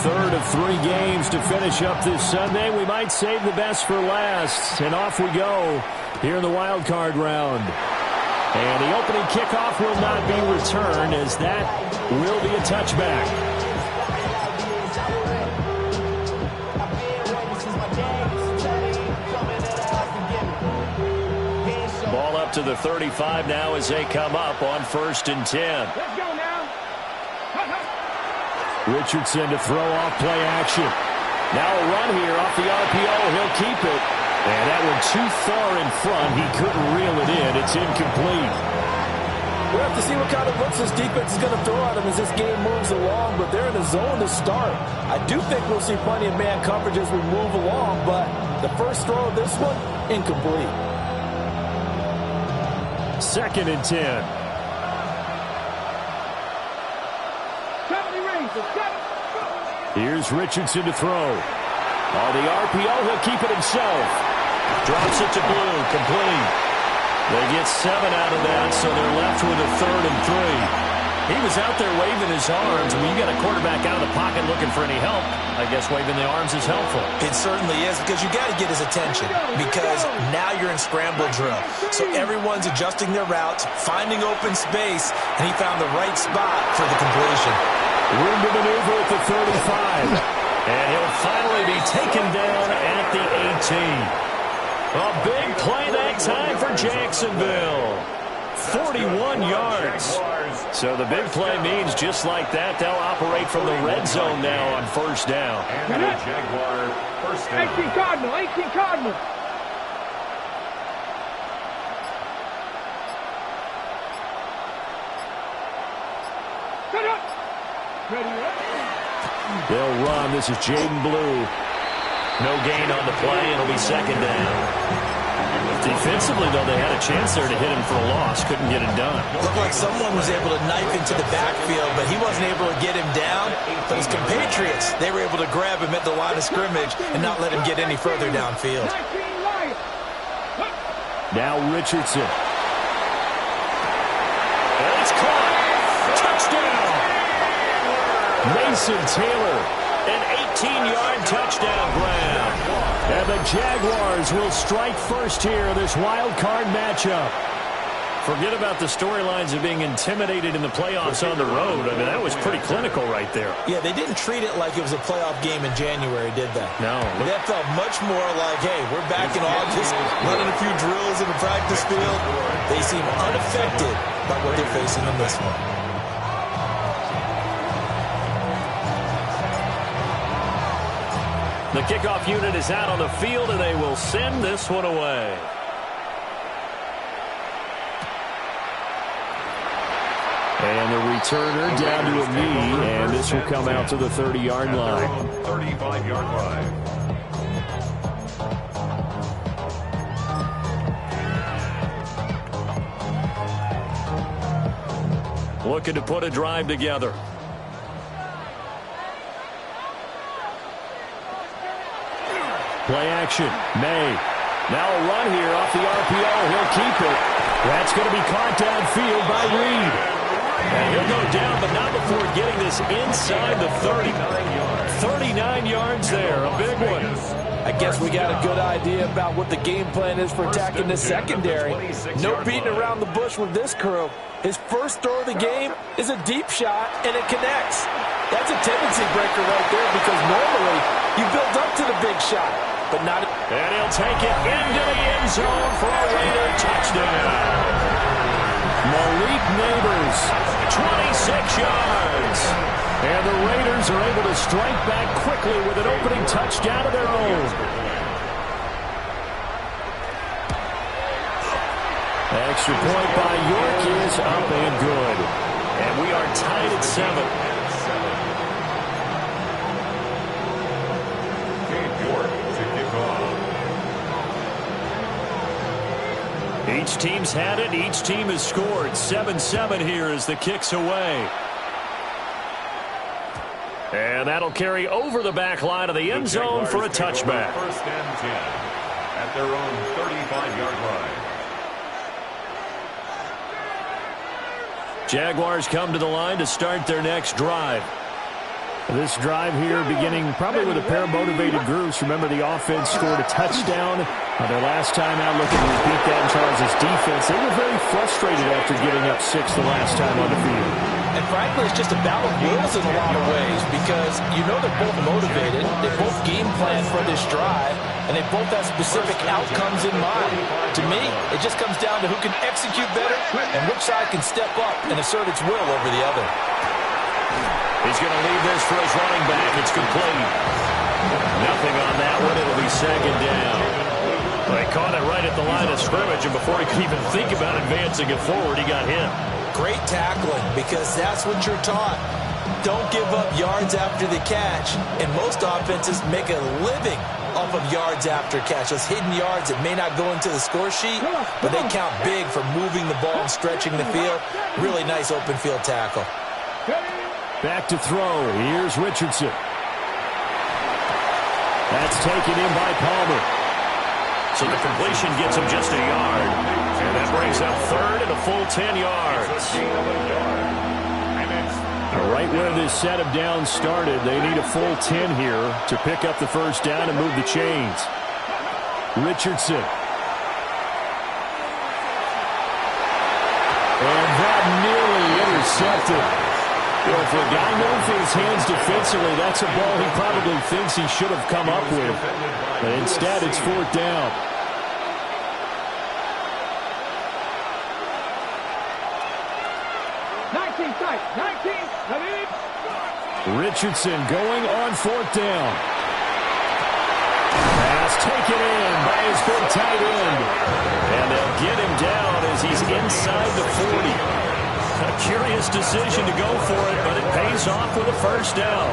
third of 3 games to finish up this Sunday. We might save the best for last. And off we go here in the wild card round. And the opening kickoff will not be returned, as that will be a touchback. Ball up to the 35 now as they come up on 1st and 10. Let's go now. Richardson to throw off play action. Now a run here off the RPO. He'll keep it. And that one too far in front. He couldn't reel it in. It's incomplete. We'll have to see what kind of looks this defense is going to throw at him as this game moves along, but they're in a zone to start. I do think we'll see plenty of man coverage as we move along, but the first throw of this one, incomplete. 2nd and 10. Here's Richardson to throw. On the RPO, he'll keep it himself. Drops it to Blue, complete. They get 7 out of that, so they're left with a 3rd and 3. He was out there waving his arms. When you got a quarterback out of the pocket looking for any help, I guess waving the arms is helpful. It certainly is, because you got to get his attention, because now you're in scramble drill. So everyone's adjusting their routes, finding open space, and he found the right spot for the completion. Room to maneuver at the 35. And he'll finally be taken down at the 18. A big play that time for Jacksonville. 41 yards. So the big play means just like that, they'll operate from the red zone now on 1st down. And a Jaguar first down. 18 Cardinal, 18 Cardinal. They'll run. This is Jaden Blue. No gain on the play. It'll be 2nd down. Defensively, though, they had a chance there to hit him for a loss. Couldn't get it done. Looked like someone was able to knife into the backfield, but he wasn't able to get him down. But his compatriots, they were able to grab him at the line of scrimmage and not let him get any further downfield. Now Richardson. And it's caught. Touchdown. Mason Taylor, an 18-yard touchdown grab. And the Jaguars will strike first here in this wild card matchup. Forget about the storylines of being intimidated in the playoffs on the road. I mean, that was pretty clinical right there. Yeah, they didn't treat it like it was a playoff game in January, did they? No. That felt much more like, hey, we're back in August, running a few drills in the practice field. They seem unaffected by what they're facing in this one. The kickoff unit is out on the field, and they will send this one away. And the returner down to a knee, and this will come out to the 30-yard line. 35-yard line. Looking to put a drive together. Play action. May. Now a run here off the RPO. He'll keep it. That's going to be caught downfield by Reed. And he'll go down, but not before getting this inside the 30. 39 yards there. A big one. I guess we got a good idea about what the game plan is for attacking this secondary. No beating around the bush with this crew. His first throw of the game is a deep shot, and it connects. That's a tendency breaker right there, because normally you build up to the big shot, but not. And he'll take it into the end zone for a Raider touchdown. Malik Neighbors, 26 yards. And the Raiders are able to strike back quickly with an opening touchdown of their own. Extra point by York is up and good. And we are tied at 7. Each team's had it. Each team has scored. 7-7 here as the kick's away. And that'll carry over the back line of the end zone for a touchback. 1st and 10 at their own 35-yard line. Jaguars come to the line to start their next drive. This drive here beginning probably with a pair of motivated groups. Remember, the offense scored a touchdown on their last time out, looking to repeat that in Charles' defense. They were very frustrated after giving up 6 the last time on the field. And frankly, it's just a battle of wills in a lot of ways because you know they're both motivated, they both game plan for this drive, and they both have specific outcomes in mind. To me, it just comes down to who can execute better and which side can step up and assert its will over the other. He's going to leave this for his running back. It's complete. Nothing on that one. It'll be second down. They caught it right at the line of scrimmage, and before he could even think about advancing it forward, he got hit. Great tackling, because that's what you're taught. Don't give up yards after the catch. And most offenses make a living off of yards after catch. Those hidden yards that may not go into the score sheet, but they count big for moving the ball and stretching the field. Really nice open field tackle. Back to throw. Here's Richardson. That's taken in by Palmer. So the completion gets him just a yard. And that brings up third and a full 10 yards. Right where this set of downs started, they need a full 10 here to pick up the first down and move the chains. Richardson. And that nearly intercepted. Well, for a guy known for his hands defensively, that's a ball he probably thinks he should have come up with. But instead, it's fourth down. Richardson going on fourth down. Pass taken in by his big tight end. And they'll get him down as he's inside the 40. A curious decision to go for it, but it pays off with a first down.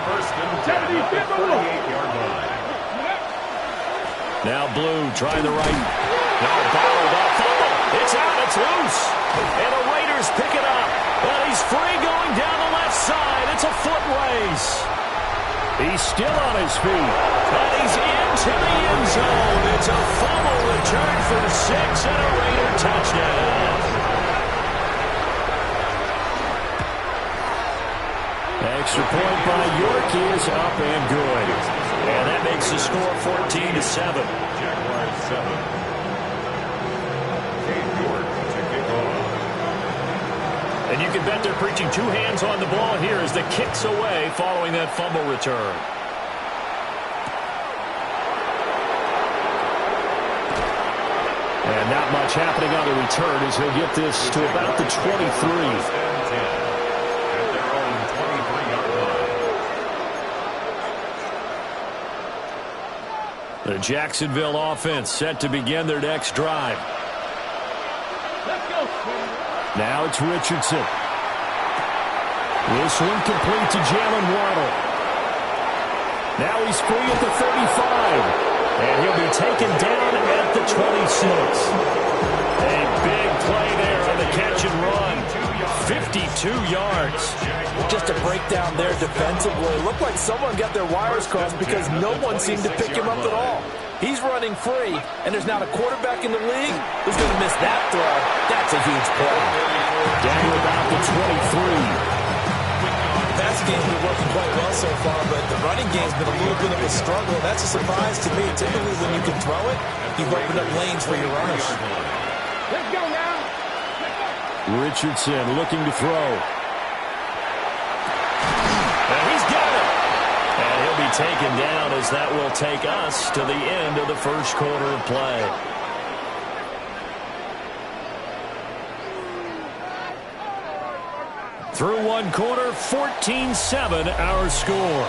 First and 10 at the 48-yard line. Now Blue trying the right. No, bottled up. It's out. It's loose. And the Raiders pick it up. But he's free going down the left side. It's a foot race. He's still on his feet. And he's into the end zone. It's a fumble return for 6 and a Raider touchdown. Extra point by York is up and good. And that makes the score 14-7. Jaguars 7. Cade York to kick off. And you can bet they're preaching 2 hands on the ball here as the kick's away following that fumble return. And not much happening on the return as he'll get this to about the 23. The Jacksonville offense set to begin their next drive. Now it's Richardson. This one complete to Jalen Waddle. Now he's free at the 35. And he'll be taken down at the 26. A big play there on the catch and run. 52 yards. Just a breakdown there defensively. It looked like someone got their wires crossed because no one seemed to pick him up at all. He's running free, and there's not a quarterback in the league who's going to miss that throw. That's a huge play. Down to about the 23. Pass game's been working quite well so far, but the running game's been a little bit of a struggle. That's a surprise to me. Typically, when you can throw it, you've opened up lanes for your runners. Let's go now. Richardson looking to throw. And he's got it. And he'll be taken down as that will take us to the end of the first quarter of play. Through one quarter, 14-7 our score.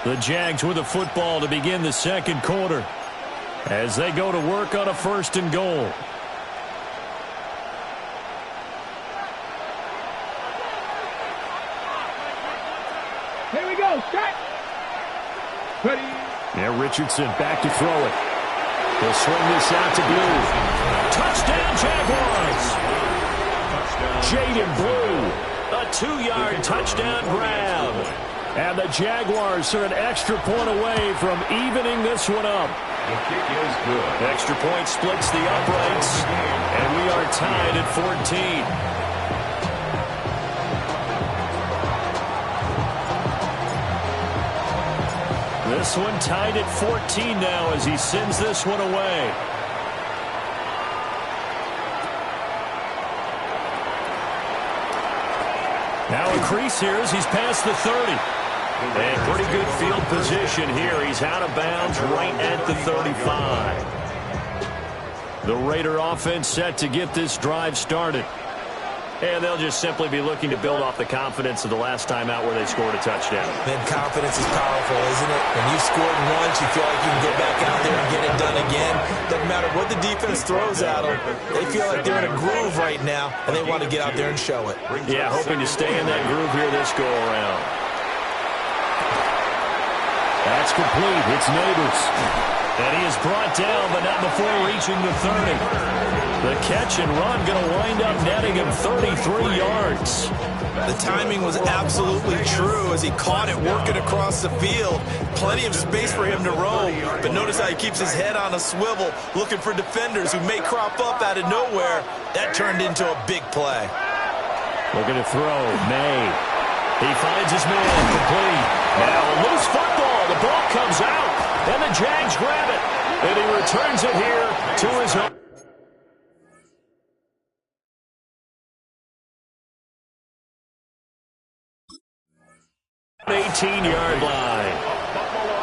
The Jags with the football to begin the second quarter as they go to work on a first and goal. Here we go. Set. Ready. Now Richardson back to throw it. He'll swing this out to Blue. Touchdown, Jaguars! Jaden Blue, a 2-yard touchdown grab. And the Jaguars are an extra point away from evening this one up. The kick is good. Extra point splits the uprights, and we are tied at 14. This one tied at 14 now as he sends this one away. Now a crease here as he's past the 30. And pretty good field position here. He's out of bounds right at the 35. The Raider offense set to get this drive started. And they'll just simply be looking to build off the confidence of the last time out where they scored a touchdown. Man, confidence is powerful, isn't it? When you've scored once, you feel like you can get back out there and get it done again. Doesn't matter what the defense throws at them. They feel like they're in a groove right now, and they want to get out there and show it. Yeah, hoping to stay in that groove here this go-around. That's complete. It's Neighbors. And he is brought down, but not before reaching the 30. The catch and run going to wind up netting him 33 yards. The timing was absolutely true as he caught it working across the field. Plenty of space for him to roam, but notice how he keeps his head on a swivel, looking for defenders who may crop up out of nowhere. That turned into a big play. Looking to throw. May. He finds his man. Complete. Now a loose football. The ball comes out, and the Jags grab it. And he returns it here to his own. 18-yard line.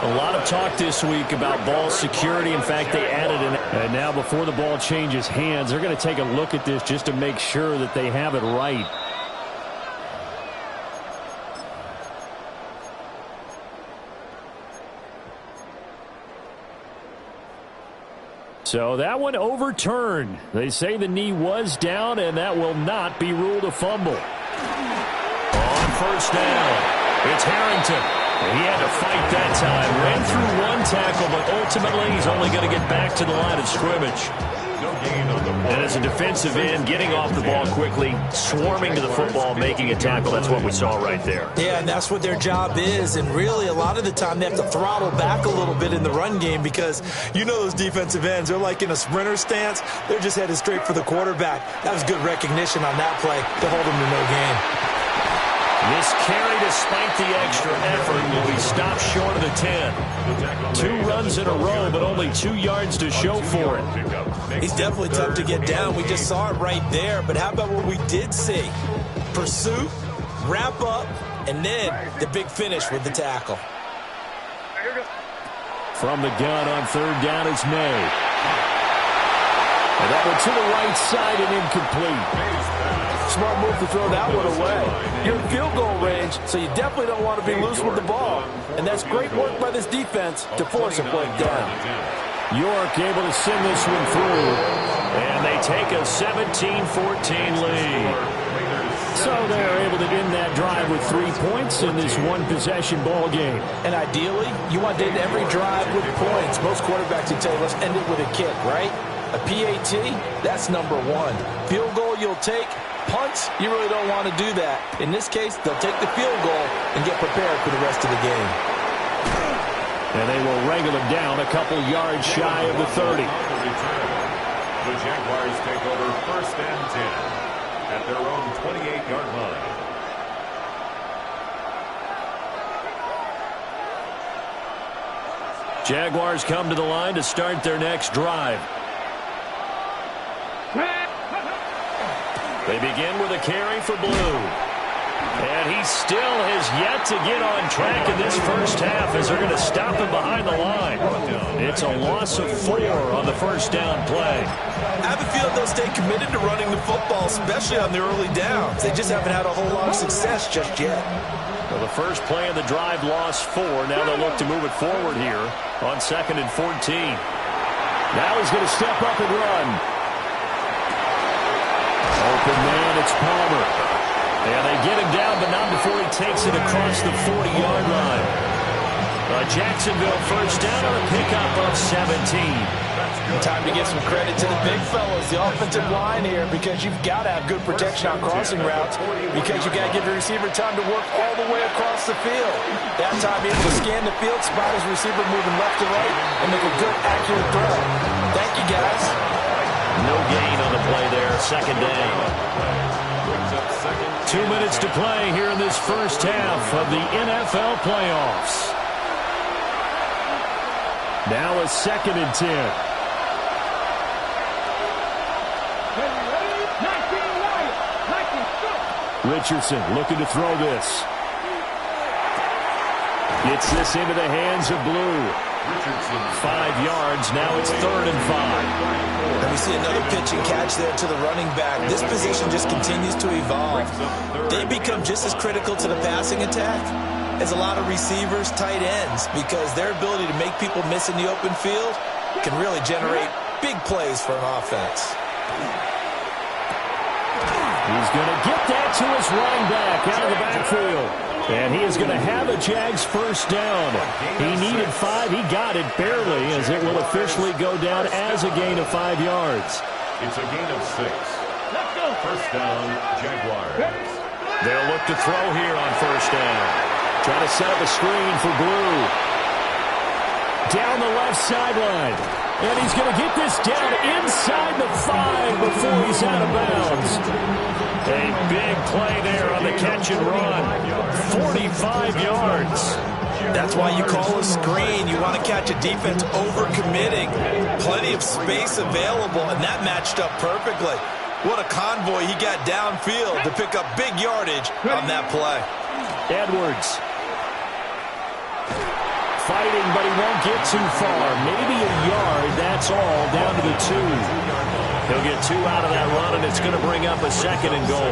A lot of talk this week about ball security. In fact, they added an. And now before the ball changes hands, they're going to take a look at this just to make sure that they have it right. So that one overturned. They say the knee was down, and that will not be ruled a fumble. On first down. It's Harrington. He had to fight that time. Ran through one tackle, but ultimately he's only going to get back to the line of scrimmage. And as a defensive end, getting off the ball quickly, swarming to the football, making a tackle, that's what we saw right there. Yeah, and that's what their job is. And really, a lot of the time, they have to throttle back a little bit in the run game because you know those defensive ends, they're like in a sprinter stance. They're just headed straight for the quarterback. That was good recognition on that play to hold them to no gain. This carry, despite the extra effort, will be stopped short of the 10. 2 runs in a row, but only 2 yards to show for it. He's definitely tough to get down. We just saw it right there. But how about what we did see? Pursuit, wrap up, and then the big finish with the tackle. From the gun on third down is May. And that one to the right side and incomplete. Smart move to throw that one away. You're in field goal range, so you definitely don't want to be loose with the ball. And that's great work by this defense to force a play down. York able to send this one through. And they take a 17-14 lead. So they're able to end that drive with 3 points in this one-possession ball game. And ideally, you want to end every drive with points. Most quarterbacks would tell you, let's end it with a kick, right? A PAT, that's number 1. Field goal you'll take. Punts, you really don't want to do that. In this case, they'll take the field goal and get prepared for the rest of the game. And they will wrangle him down a couple yards shy of the 30. The Jaguars take over first and 10 at their own 28-yard line. Jaguars come to the line to start their next drive. They begin with a carry for Blue. And he still has yet to get on track in this first half as they're going to stop him behind the line. It's a loss of 4 on the first down play. I have a feeling they'll stay committed to running the football, especially on the early downs. They just haven't had a whole lot of success just yet. Well, the first play of the drive lost 4. Now they'll look to move it forward here on 2nd and 14. Now he's going to step up and run. Open man, it's Palmer. And they get him down, but not before he takes it across the 40-yard line. A Jacksonville first down on a pickup of 17. Time to give some credit to the big fellas, the offensive line here, because you've got to have good protection on crossing routes, because you've got to give your receiver time to work all the way across the field. That time, able to scan the field, spot his receiver moving left to right, and make a good, accurate throw. Thank you, guys. No gain on the play there, second down. 2 minutes to play here in this first half of the NFL playoffs. Now a 2nd and 10. Richardson looking to throw this. Gets this into the hands of Blue. 5 yards. Now it's 3rd and 5. And we see another pitch and catch there to the running back. This position just continues to evolve. They become just as critical to the passing attack as a lot of receivers, tight ends, because their ability to make people miss in the open field can really generate big plays for an offense. He's going to get that to his running back out of the backfield. And he is going to have a Jags first down. He needed 5. He got it barely, as it will officially go down as a gain of 5 yards. It's a gain of 6. First down, Jaguars. They'll look to throw here on first down. Trying to set up a screen for Blue. Down the left sideline. And he's going to get this down inside the 5 before he's out of bounds. A big play there on the catch and run. 45 yards. That's why you call a screen. You want to catch a defense over-committing. Plenty of space available, and that matched up perfectly. What a convoy he got downfield to pick up big yardage on that play. Edwards. Fighting, but he won't get too far. Maybe a yard, that's all, down to the 2. He'll get 2 out of that run, and it's going to bring up a 2nd and goal.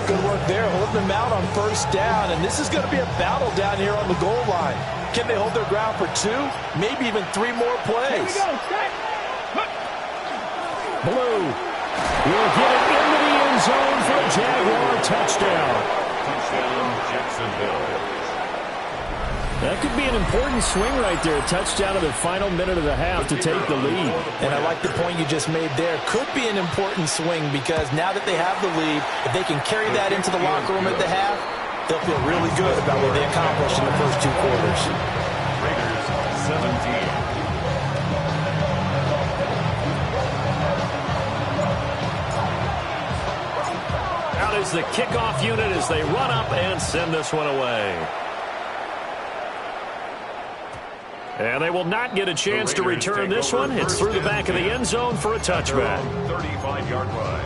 Good work there, holding them out on first down, and this is going to be a battle down here on the goal line. Can they hold their ground for 2, maybe even 3 more plays? Blue will get it into the end zone for a Jaguar touchdown. Touchdown, Jacksonville. That could be an important swing right there. A touchdown in the final minute of the half to take the lead. And I like the point you just made there. Could be an important swing because now that they have the lead, if they can carry that into the locker room at the half, they'll feel really good about what they accomplished in the first 2 quarters. Raiders 17. Out is the kickoff unit as they run up and send this one away. And they will not get a chance to return this one. It's through the back of the end zone for a touchback. 35-yard line.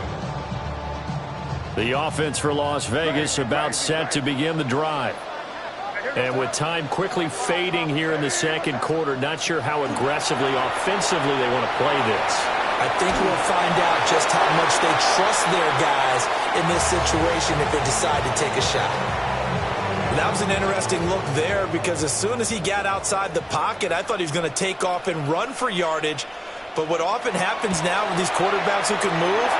The offense for Las Vegas about set to begin the drive. And with time quickly fading here in the second quarter, not sure how aggressively, offensively they want to play this. I think we'll find out just how much they trust their guys in this situation if they decide to take a shot. That was an interesting look there because as soon as he got outside the pocket, I thought he was going to take off and run for yardage. But what often happens now with these quarterbacks who can move,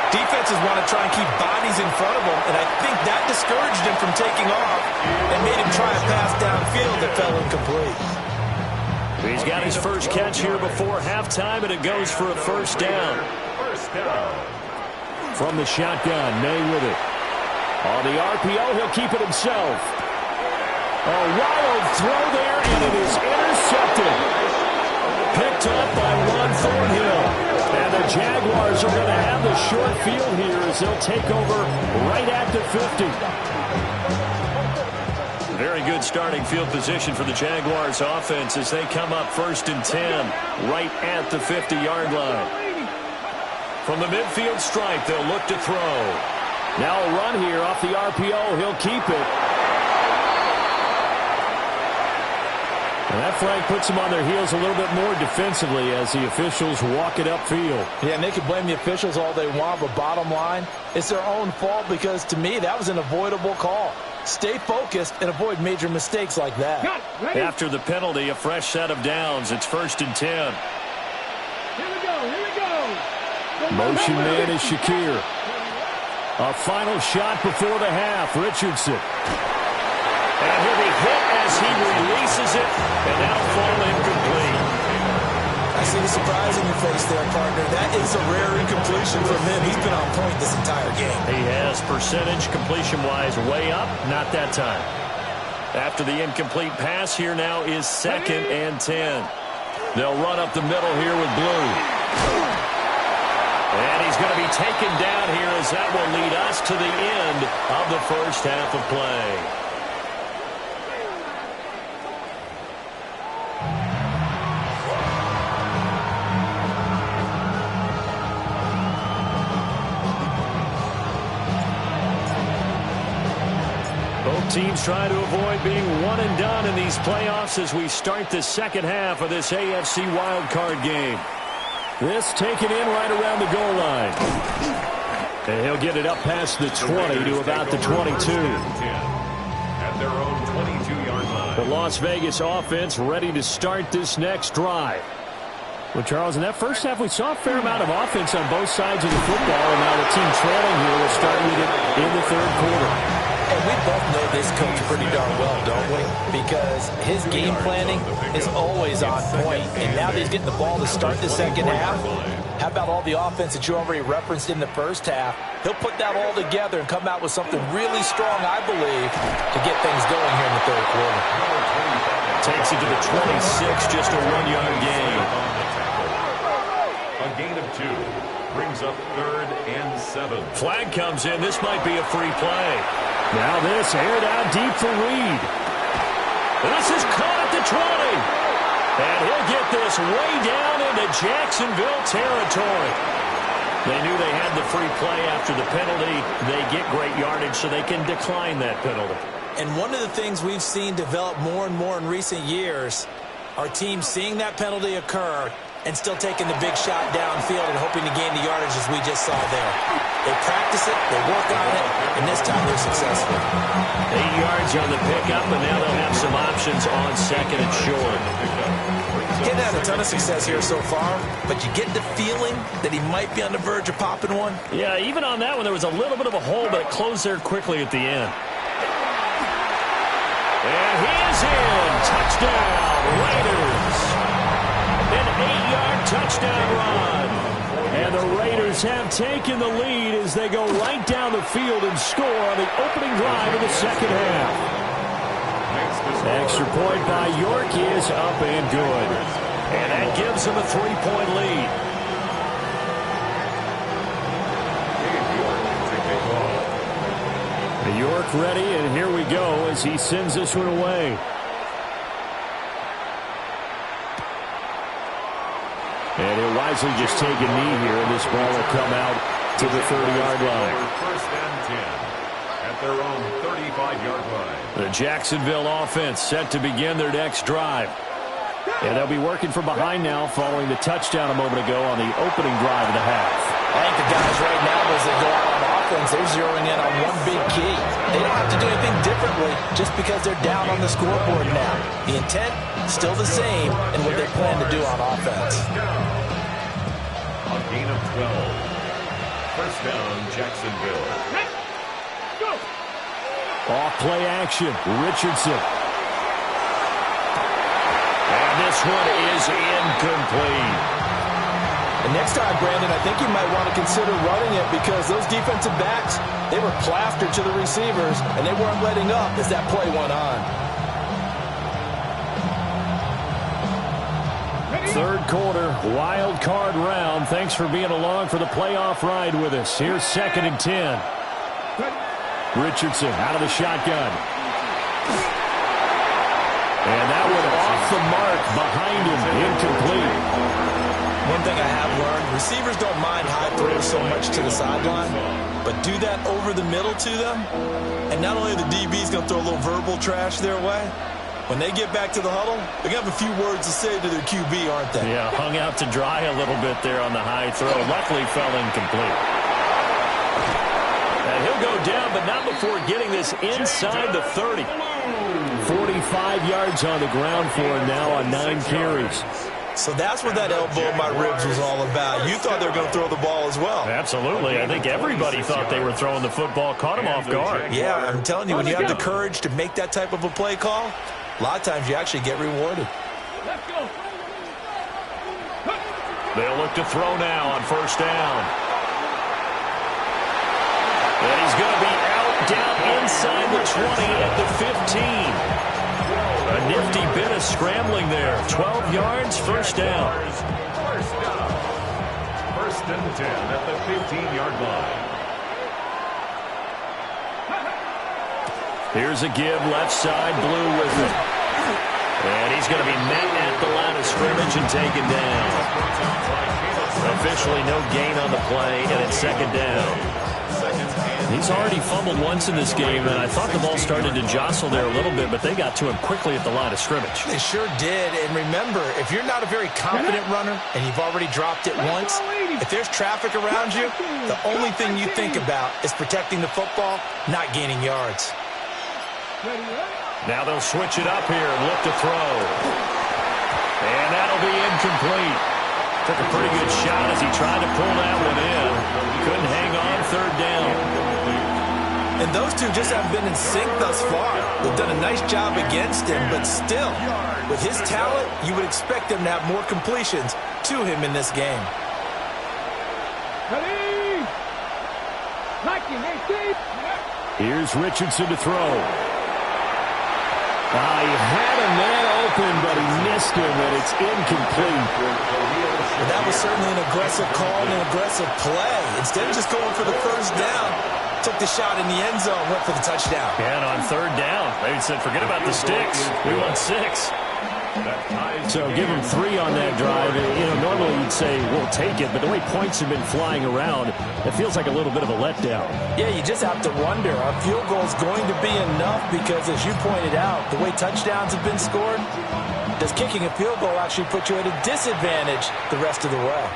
defenses want to try and keep bodies in front of them, and I think that discouraged him from taking off and made him try a pass downfield that fell incomplete. He's got his first catch here before halftime, and it goes for a first down. First down. From the shotgun, May with it. On the RPO, he'll keep it himself. A wild throw there, and it is intercepted. Picked up by Juan Thornhill. And the Jaguars are going to have the short field here as they'll take over right at the 50. Very good starting field position for the Jaguars offense as they come up 1st and 10 right at the 50-yard line. From the midfield stripe, they'll look to throw. Now a run here off the RPO. He'll keep it. And that flag puts them on their heels a little bit more defensively as the officials walk it upfield. Yeah, and they can blame the officials all they want, but bottom line, it's their own fault because, to me, that was an avoidable call. Stay focused and avoid major mistakes like that. After the penalty, a fresh set of downs. It's 1st and 10. Here we go. Motion man is Shakir. A final shot before the half. Richardson. And he'll be hit as he releases it, and that'll fall incomplete. I see the surprise in your face there, partner. That is a rare incompletion from him. He's been on point this entire game. He has percentage completion-wise way up, not that time. After the incomplete pass, here now is 2nd and 10. They'll run up the middle here with Blue. And he's going to be taken down here as that will lead us to the end of the first half of play. Both teams try to avoid being one and done in these playoffs as we start the second half of this AFC wildcard game. This taken in right around the goal line. And he'll get it up past the 20 to about the 22. At their own 22-yard line. The Las Vegas offense ready to start this next drive. Well, Charles, in that first half, we saw a fair amount of offense on both sides of the football, and now the team trailing here will start with it in the third quarter. And we both know this coach pretty darn well, don't we? Because his game planning is always on point. And now that he's getting the ball to start the second half, how about all the offense that you already referenced in the first half? He'll put that all together and come out with something really strong, I believe, to get things going here in the third quarter. Takes it to the 26, just a 1-yard gain. A gain of 2 brings up 3rd and 7. Flag comes in. This might be a free play. Now this aired out deep for Reed. This is caught at the 20. And he'll get this way down into Jacksonville territory. They knew they had the free play after the penalty. They get great yardage so they can decline that penalty. And one of the things we've seen develop more and more in recent years, our team seeing that penalty occur and still taking the big shot downfield and hoping to gain the yardage as we just saw there. They practice it, they work on it, and this time they're successful. 8 yards on the pickup, and now they'll have some options on 2nd and short. Getting had a ton of success here so far, but you get the feeling that he might be on the verge of popping one. Yeah, even on that one, there was a little bit of a hole, but it closed there quickly at the end. And he is in. Touchdown, Raiders. An 8-yard touchdown run. And the Raiders have taken the lead as they go right down the field and score on the opening drive of the second half. Extra point by York is up and good. And that gives them a 3-point lead. York ready, and here we go as he sends this one away. And he'll wisely just take a knee here, and this ball will come out to the 30-yard line. First and 10 at their own 35-yard line. The Jacksonville offense set to begin their next drive. And they'll be working from behind now following the touchdown a moment ago on the opening drive of the half. I think the guys right now, as they go out on offense, they're zeroing in on one big key. They don't have to do anything differently just because they're down on the scoreboard now. The intent, still the same in what they plan to do on offense. A gain of 12. First down, Jacksonville. Off play action, Richardson. And this one is incomplete. And next time, Brandon, I think you might want to consider running it because those defensive backs, they were plastered to the receivers, and they weren't letting up as that play went on. Third quarter, wild card round. Thanks for being along for the playoff ride with us. Here's 2nd and 10. Richardson out of the shotgun. And that one off the mark behind him, incomplete. One thing I have learned, receivers don't mind high throws so much to the sideline, but do that over the middle to them, and not only the DB's going to throw a little verbal trash their way, when they get back to the huddle, they're going to have a few words to say to their QB, aren't they? Yeah, hung out to dry a little bit there on the high throw. Luckily fell incomplete. And he'll go down, but not before getting this inside the 30. 45 yards on the ground for him now on 9 carries. So that's what that elbow in my ribs was all about. You thought they were going to throw the ball as well. Absolutely. I think everybody thought they were throwing the football, caught him off guard. Yeah, I'm telling you, when you have the courage to make that type of a play call, A lot of times you actually get rewarded. Let's go. They'll look to throw now on first down. And he's going to be out down inside the 20 at the 15. A nifty bit of scrambling there. 12 yards, first down. First and 10 at the 15-yard line. Here's a give, left side, Blue with it. And he's going to be met at the line of scrimmage and taken down. Officially no gain on the play, and it's second down. He's already fumbled once in this game, and I thought the ball started to jostle there a little bit, but they got to him quickly at the line of scrimmage. They sure did, and remember, if you're not a very confident runner and you've already dropped it once, if there's traffic around you, the only thing you think about is protecting the football, not gaining yards. Now they'll switch it up here and look to throw. And that'll be incomplete. Took a pretty good shot as he tried to pull that one in. Couldn't hang on, third down. And those two just haven't been in sync thus far. They've done a nice job against him, but still, with his talent, you would expect him to have more completions to him in this game. Here's Richardson to throw. He had a man open, but he missed him, and it's incomplete. Well, that was certainly an aggressive call and an aggressive play. Instead of just going for the first down, took the shot in the end zone, went for the touchdown. And on third down, they said, forget about the sticks. We want 6. So give him 3 on that drive. Normally you'd say, we'll take it, but the way points have been flying around, it feels like a little bit of a letdown. Yeah, you just have to wonder, are field goals going to be enough? Because as you pointed out, the way touchdowns have been scored, does kicking a field goal actually put you at a disadvantage the rest of the way?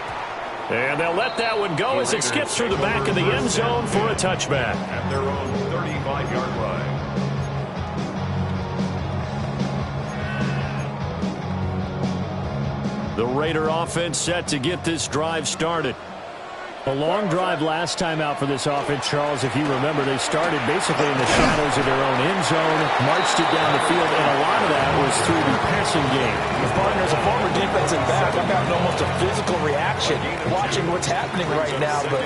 And they'll let that one go as it skips through the back of the end zone for a touchback. At their own 35-yard line. The Raider offense set to get this drive started. A long drive last time out for this offense, Charles. If you remember, they started basically in the shadows of their own end zone, marched it down the field, and a lot of that was through the passing game. Partner, as a former defensive back, I've got almost a physical reaction watching what's happening right now, but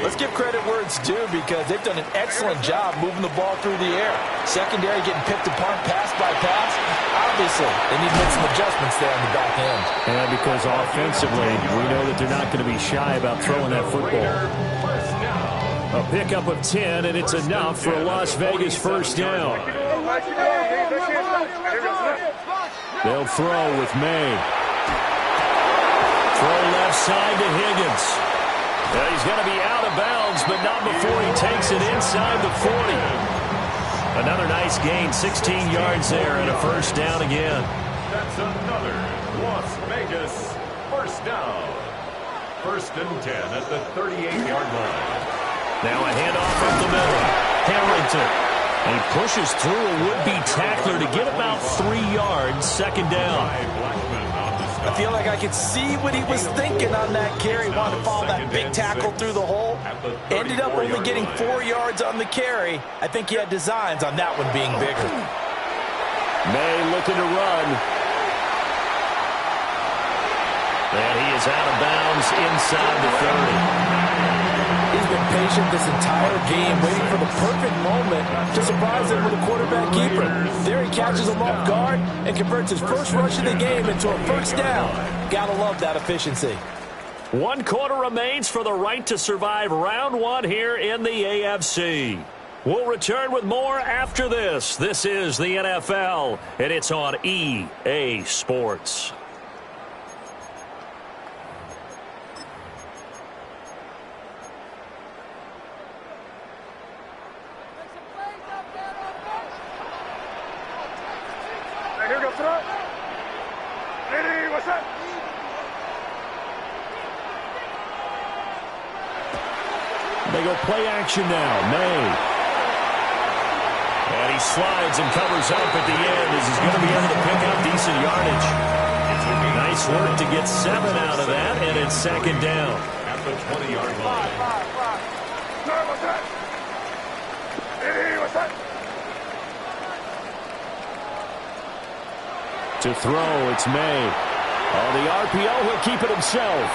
let's give credit where it's due because they've done an excellent job moving the ball through the air. Secondary getting picked apart pass by pass. Obviously, they need to make some adjustments there on the back end. Yeah, because offensively, we know that they're not going to be shy about throwing that football. A pickup of 10, and it's enough for a Las Vegas first down. They'll throw with May. Throw left side to Higgins. He's going to be out of bounds, but not before he takes it inside the 40. Another nice gain, 16 yards there, and a first down again. That's another Las Vegas first down. First and 10 at the 38-yard line. Now a handoff up the middle. Harrington. And he pushes through a would-be tackler to get about 3 yards, second down. I feel like I could see what he was thinking on that carry. Wanted to follow that big tackle through the hole. Ended up only getting 4 yards on the carry. I think he had designs on that one being bigger. May looking to run. And he is out of bounds inside the 30. He's been patient this entire game, waiting for the perfect moment to surprise them with a quarterback keeper. There he catches him off guard and converts his first rush of the game into a first down. Gotta love that efficiency. 1 quarter remains for the right to survive round 1 here in the AFC. We'll return with more after this. This is the NFL, and it's on EA Sports. Here goes front. Ready, what's up? They go play action now. May. And he slides and covers up at the end as he's going to be able to pick up decent yardage. Nice work to get 7 out of that, and it's second down. At the 20-yard line. What's that? Ready, what's that? To throw, it's May. On the RPO, he'll keep it himself.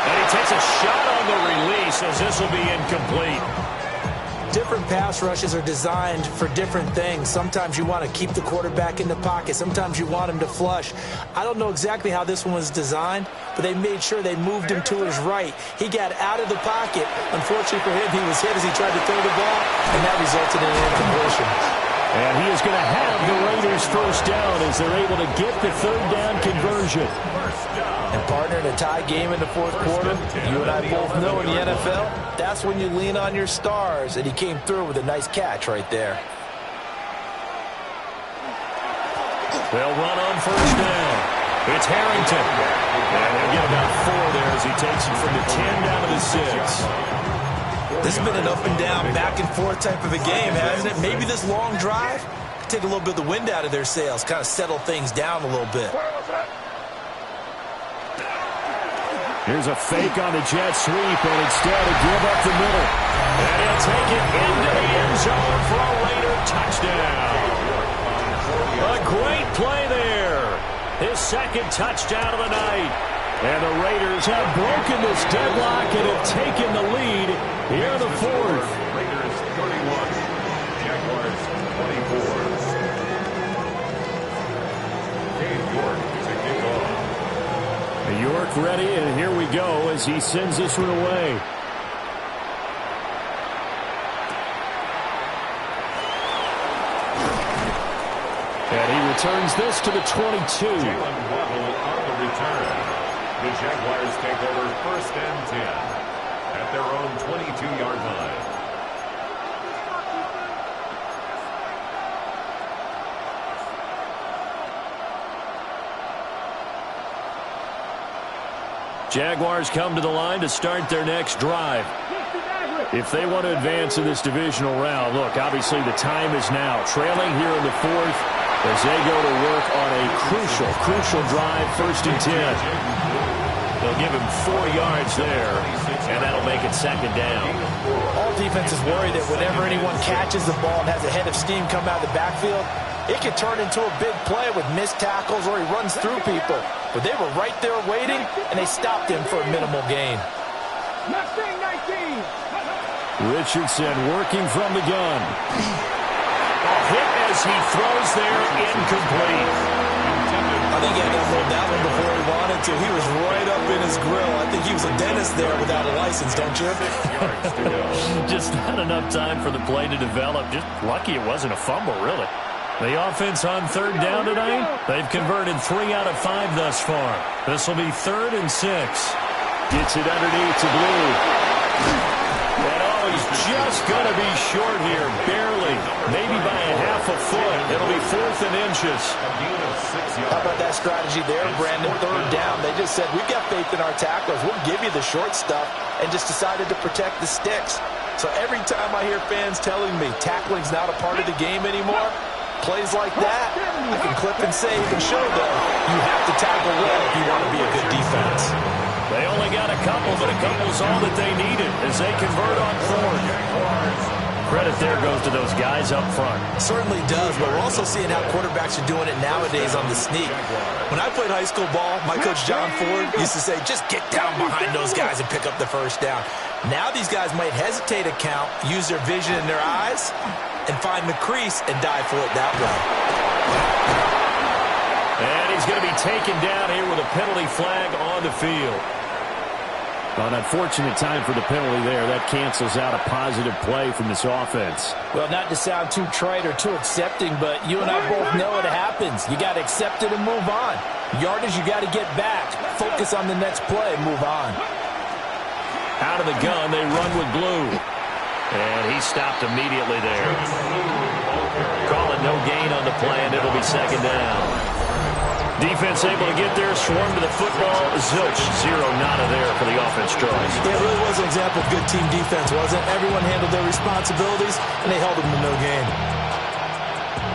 And he takes a shot on the release as this will be incomplete. Different pass rushes are designed for different things. Sometimes you want to keep the quarterback in the pocket. Sometimes you want him to flush. I don't know exactly how this one was designed, but they made sure they moved him to his right. He got out of the pocket. Unfortunately for him, he was hit as he tried to throw the ball, and that resulted in an incompletion. And he is going to have the Raiders first down as they're able to get the third down conversion. And partner, in a tie game in the fourth quarter, you and I both know in the NFL, that's when you lean on your stars, and he came through with a nice catch right there. They'll run on first down. It's Harrington. And they'll get about 4 there as he takes it from the 10 down to the 6. This has been an up and down, back and forth type of a game, hasn't it? Maybe this long drive could take a little bit of the wind out of their sails, kind of settle things down a little bit. Here's a fake on the jet sweep, and instead a give up the middle. And he'll take it into the end zone for a Raider touchdown. A great play there. His second touchdown of the night. And the Raiders have broken this deadlock and have taken the lead here in the fourth. Raiders 31, Jaguars 24. Dave York to kick off. York ready, and here we go as he sends this one away. And he returns this to the 22. Jalen Waddle on the return. The Jaguars take over first and 10 at their own 22-yard line. Jaguars come to the line to start their next drive. If they want to advance in this divisional round, look, obviously the time is now. Trailing here in the fourth as they go to work on a crucial drive, first and 10. They'll give him 4 yards there, and that'll make it second down. All defenses worry that whenever anyone catches the ball and has a head of steam come out of the backfield, it can turn into a big play with missed tackles or he runs through people. But they were right there waiting, and they stopped him for a minimal gain. Richardson working from the gun. A hit as he throws there, incomplete. I think he had to hold that one before he wanted to. He was right up in his grill. I think he was a dentist there without a license, don't you? Just not enough time for the play to develop. Just lucky it wasn't a fumble, really. The offense on third down tonight, they've converted 3 out of 5 thus far. This will be 3rd and 6. Gets it underneath to Blue. And he's just going to be short here, barely, maybe by a half a foot. It'll be 4th and inches. How about that strategy there, Brandon? Third down. They just said, we've got faith in our tacklers. We'll give you the short stuff, and just decided to protect the sticks. So every time I hear fans telling me tackling's not a part of the game anymore, plays like that, I can clip and save and show them you have to tackle well if you want to be a good defense. They only got a couple, but a couple's all that they needed as they convert on 4th. Credit there goes to those guys up front. Certainly does, but we're also seeing how quarterbacks are doing it nowadays on the sneak. When I played high school ball, my coach John Ford used to say, just get down behind those guys and pick up the first down. Now these guys might hesitate a count, use their vision in their eyes, and find the crease and dive for it that way. And he's going to be taken down here with a penalty flag on the field. An unfortunate time for the penalty there. That cancels out a positive play from this offense. Well, not to sound too trite or too accepting, but you and I both know it happens. You got to accept it and move on. Yardage, you got to get back. Focus on the next play and move on. Out of the gun, they run with Blue. And he stopped immediately there. Call it no gain on the play, and it'll be second down. Defense able to get there, swarm to the football. Zilch, 0 nada there for the offense tries. Yeah, it really was an example of good team defense, wasn't it? Everyone handled their responsibilities, and they held them to no gain.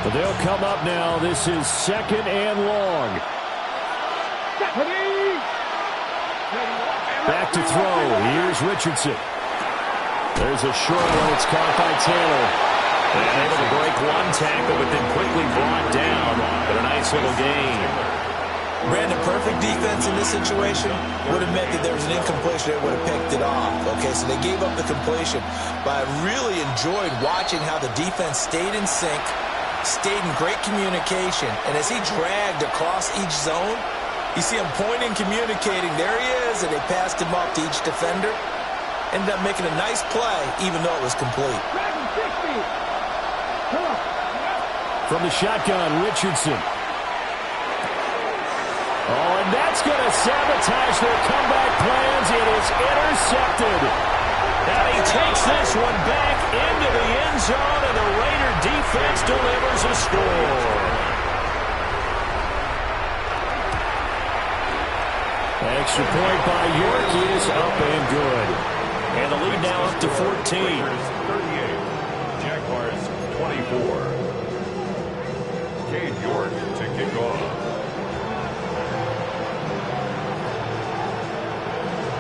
But they'll come up now. This is 2nd and long. Back to throw. Here's Richardson. There's a short one. It's caught by Taylor. And able to break one tackle, but then quickly brought down. But a nice little gain. Brandon, perfect defense in this situation would have meant that there was an incompletion that would have picked it off. Okay, so they gave up the completion. But I really enjoyed watching how the defense stayed in sync, stayed in great communication. And as he dragged across each zone, you see him pointing, communicating. There he is, and they passed him off to each defender. Ended up making a nice play, even though it was complete. From the shotgun, Richardson. Oh, and that's going to sabotage their comeback plans. It is intercepted. And he takes this one back into the end zone, and the Raider defense delivers a score. Extra point by York is up and good. And the lead now up to 14. 38, Jaguars 24. Cade York to kick off.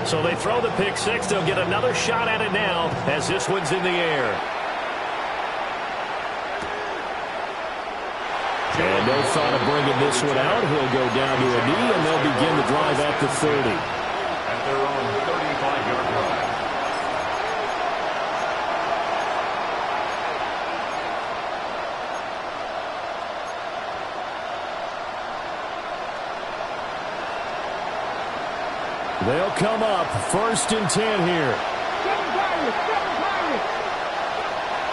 So they throw the pick six. They'll get another shot at it now as this one's in the air. And no thought of bringing this one out. He'll go down to a knee, and they'll begin the drive at the 30. At their own 35-yard line. They'll come up 1st and 10 here.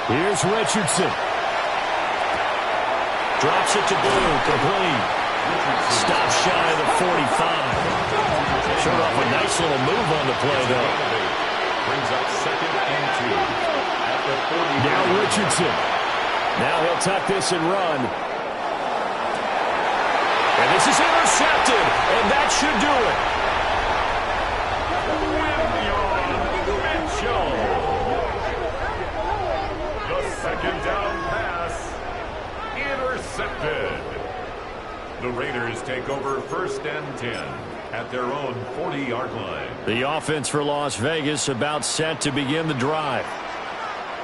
Here's Richardson. Drops it to Blue, complete. Stops shy of the 45. Showed off a nice little move on the play, though. Brings up 2nd and 2 at the 40. Now Richardson. Now he'll tuck this and run. And this is intercepted, and that should do it. The second down pass intercepted. The Raiders take over 1st and 10 at their own 40-yard line. The offense for Las Vegas about set to begin the drive.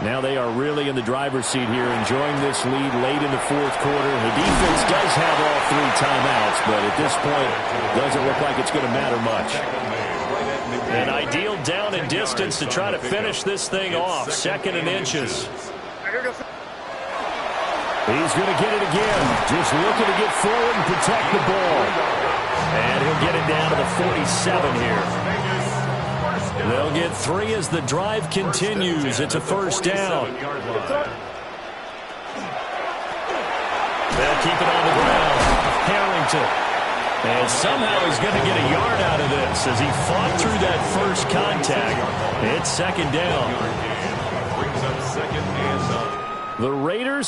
Now they are really in the driver's seat here, enjoying this lead late in the 4th quarter. The defense does have all 3 timeouts, but at this point, doesn't look like it's going to matter much. An ideal down and distance to try to finish this thing off. 2nd and inches. He's going to get it again. Just looking to get forward and protect the ball. And he'll get it down to the 47 here. They'll get 3 as the drive continues. It's a 1st down. They'll keep it on the ground. Harrington. And somehow he's going to get a yard out of this as he fought through that first contact. It's 2nd down. Brings up 2nd and 9. The Raiders